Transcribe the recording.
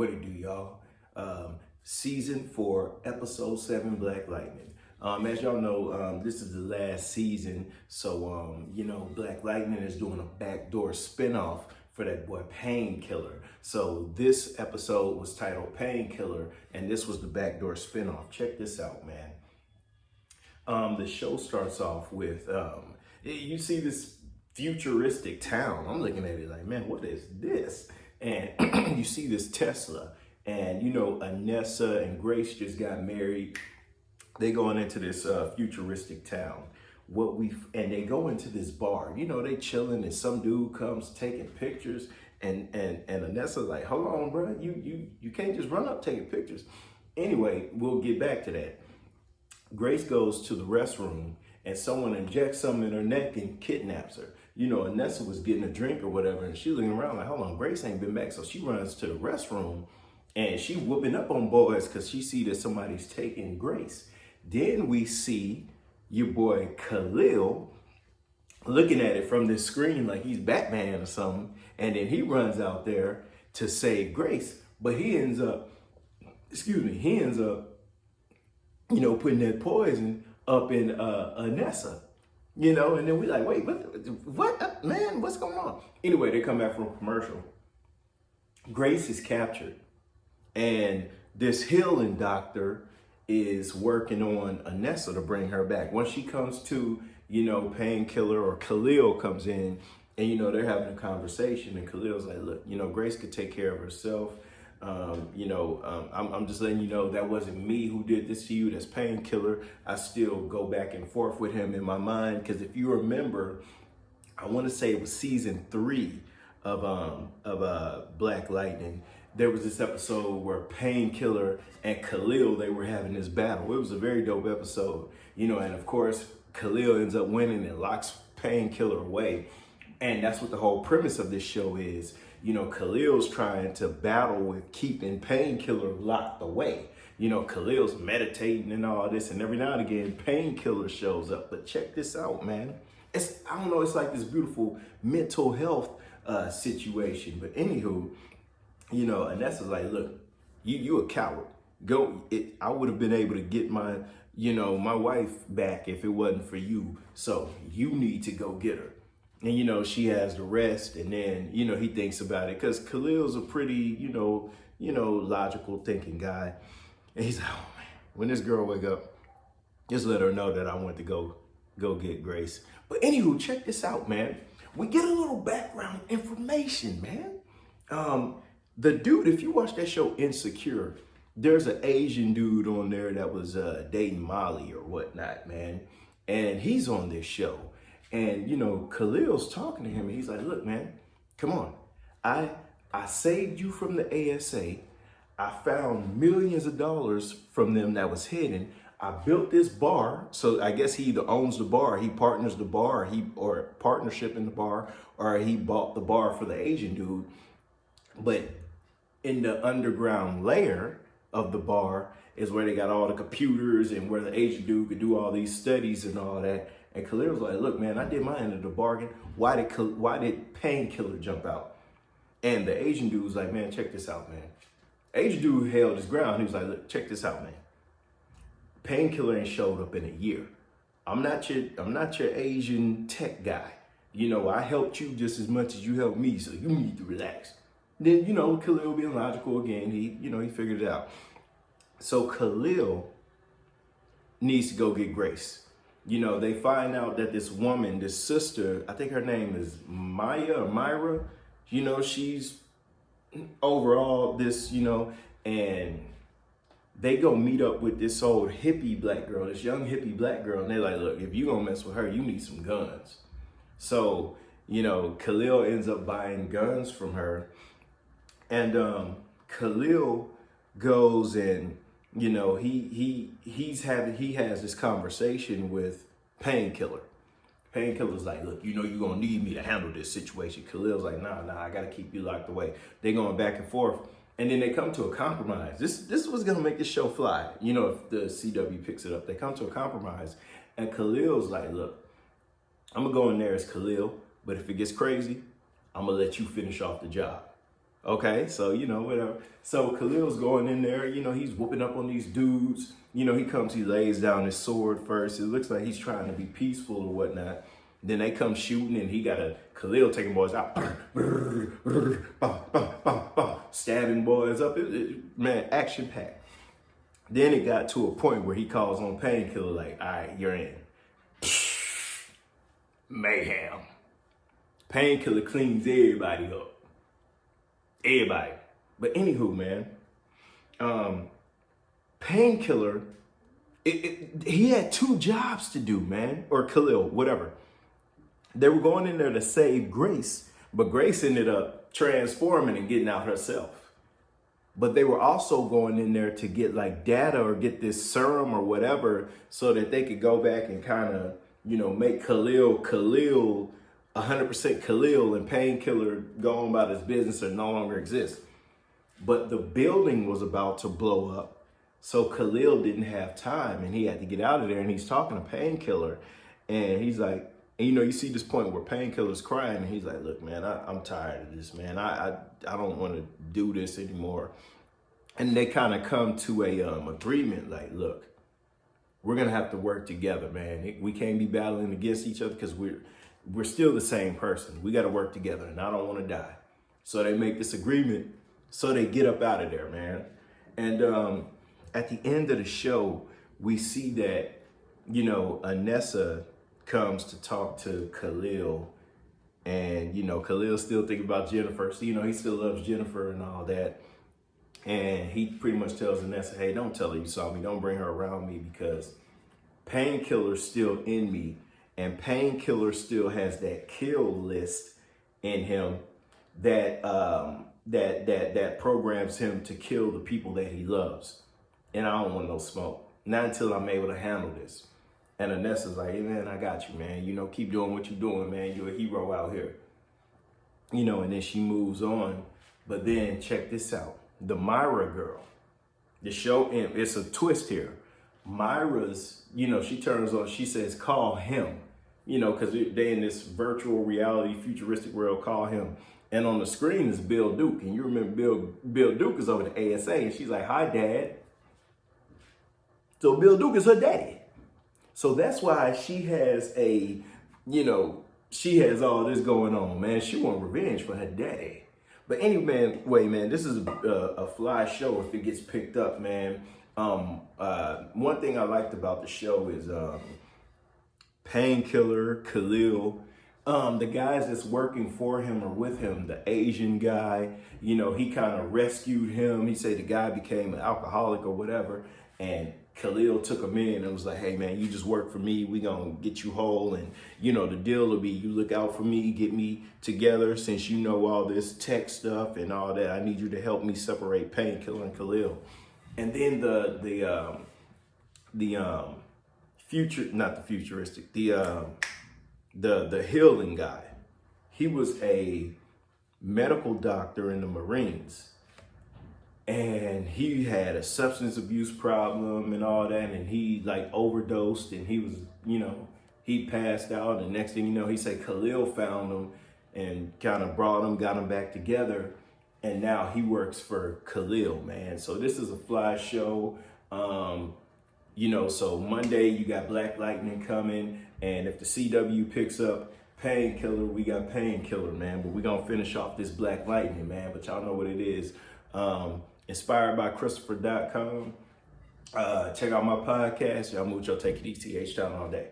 What it do, y'all? Season 4, episode 7, Black Lightning. As y'all know, this is the last season, so Black Lightning is doing a backdoor spinoff for that boy Painkiller. So this episode was titled Painkiller, and this was the backdoor spinoff. Check this out, man. The show starts off with you see this futuristic town. I'm looking at it like, man, what is this? And you see this Tesla, and Anessa and Grace just got married. They going into this futuristic town. And they go into this bar. They chilling, and some dude comes taking pictures, and Anessa's like, hold on, bro, you can't just run up taking pictures. Anyway, we'll get back to that. Grace goes to the restroom, and someone injects something in her neck and kidnaps her. Anessa was getting a drink or whatever, and she looking around like, hold on, Grace ain't been back. So she runs to the restroom, and she whooping up on boys because she see that somebody's taking Grace. Then we see your boy Khalil looking at it from this screen like he's Batman or something, and then he runs out there to save Grace, but he ends up putting that poison up in Anessa. And then we like, wait, what, man, what's going on? Anyway, they come back from a commercial. Grace is captured, and this healing doctor is working on Anessa to bring her back. Once she comes to, Painkiller, or Khalil comes in, and, they're having a conversation, and Khalil's like, look, Grace could take care of herself. I'm just letting you know that wasn't me who did this to you. That's Painkiller. I still go back and forth with him in my mind, because if you remember, I want to say it was season 3 of Black Lightning. There was this episode where Painkiller and Khalil, they were having this battle. It was a very dope episode, and of course Khalil ends up winning and locks Painkiller away. And that's what the whole premise of this show is. Khalil's trying to battle with keeping Painkiller locked away. Khalil's meditating and all this, and every now and again, Painkiller shows up. But check this out, man. It's like this beautiful mental health situation. But anywho, Anessa's like, look, you a coward. I would have been able to get my wife back if it wasn't for you. So you need to go get her. And, she has the rest, and then, he thinks about it, because Khalil's a pretty, logical thinking guy. And he's like, oh man, when this girl wake up, just let her know that I went to go get Grace. But anywho, check this out, man. We get a little background information, man. The dude, if you watch that show Insecure, there's an Asian dude on there that was dating Molly or whatnot, man. And he's on this show. And, Khalil's talking to him, and he's like, look, man, come on. I saved you from the ASA. I found millions of dollars from them that was hidden. I built this bar. So I guess he either owns the bar, he partners the bar, or partnership in the bar, or he bought the bar for the Asian dude. But in the underground layer of the bar is where they got all the computers, and where the Asian dude could do all these studies and all that. And Khalil was like, look, man, I did my end of the bargain. Why did Painkiller jump out? And the Asian dude was like, man, check this out, man. Asian dude held his ground. He was like, look, check this out, man. Painkiller ain't showed up in a year. I'm not your Asian tech guy. I helped you just as much as you helped me, so you need to relax. Then, Khalil being logical again, he figured it out. So Khalil needs to go get Grace. They find out that this woman, this sister, I think her name is Maya or Myra, she's overall this, and they go meet up with this old hippie black girl, this young hippie black girl, and they're like, look, if you gonna mess with her, you need some guns. So, Khalil ends up buying guns from her, and Khalil goes and he has this conversation with Painkiller. Painkiller's like, look, you're gonna need me to handle this situation. Khalil's like, nah, I gotta keep you locked away. They're going back and forth, and then they come to a compromise. This was gonna make this show fly. If the CW picks it up, they come to a compromise, and Khalil's like, look, I'm gonna go in there as Khalil, but if it gets crazy, I'm gonna let you finish off the job. Okay, so, whatever. So Khalil's going in there, he's whooping up on these dudes. He comes, he lays down his sword first. It looks like he's trying to be peaceful or whatnot. Then they come shooting, and Khalil taking boys out, stabbing boys up. Man, action packed. Then it got to a point where he calls on Painkiller, like, all right, you're in. Mayhem. Painkiller cleans everybody up. Everybody. But anywho, man, Painkiller, he had 2 jobs to do, man, or Khalil, whatever. They were going in there to save Grace, but Grace ended up transforming and getting out herself. But they were also going in there to get like data or get this serum or whatever so that they could go back and kind of, make Khalil 100% Khalil, and Painkiller go on about his business or no longer exist. But the building was about to blow up. So Khalil didn't have time, and he had to get out of there, and he's talking to Painkiller, and he's like, and you see this point where Painkiller's crying, and he's like, look, man, I'm tired of this, man. I don't want to do this anymore. And they kind of come to a agreement, like, look, we're going to have to work together, man. We can't be battling against each other because we're still the same person. We got to work together, and I don't want to die. So they make this agreement, so they get up out of there, man. And at the end of the show, we see that, Anessa comes to talk to Khalil, and Khalil's still thinking about Jennifer, so he still loves Jennifer and all that, and he pretty much tells Anessa, hey, don't tell her you saw me, don't bring her around me, because Painkiller's still in me, and Painkiller still has that kill list in him that that programs him to kill the people that he loves, and I don't want no smoke, not until I'm able to handle this. And Anessa's like, hey, man, I got you, man. Keep doing what you're doing, man. You're a hero out here. And then she moves on. But then check this out. The Myra girl, the show, and it's a twist here. Myra's, she turns on, she says, call him, because they in this virtual reality, futuristic world, call him. And on the screen is Bill Duke. And you remember Bill Duke is over the ASA. And she's like, hi, Dad. So Bill Duke is her daddy. So that's why she has she has all this going on, man. She wants revenge for her daddy. But anyway, man, this is a fly show if it gets picked up, man. One thing I liked about the show is Painkiller, Khalil, the guys that's working for him or with him, the Asian guy, he kind of rescued him. He said the guy became an alcoholic or whatever, and Khalil took him in and was like, hey, man, you just work for me. We gonna get you whole. And, the deal will be you look out for me, get me together. Since you know all this tech stuff and all that, I need you to help me separate Painkiller and Khalil. And then the healing guy, he was a medical doctor in the Marines. And he had a substance abuse problem and all that. And he overdosed, and he was, he passed out. And next thing you know, he said Khalil found him and kind of brought him, got him back together. And now he works for Khalil, man. So this is a fly show. So Monday you got Black Lightning coming. And if the CW picks up Painkiller, we got Painkiller, man. But we're going to finish off this Black Lightning, man. But y'all know what it is. Inspired by Christopher.com. Check out my podcast. Y'all mucho, take it easy. H-Town all day.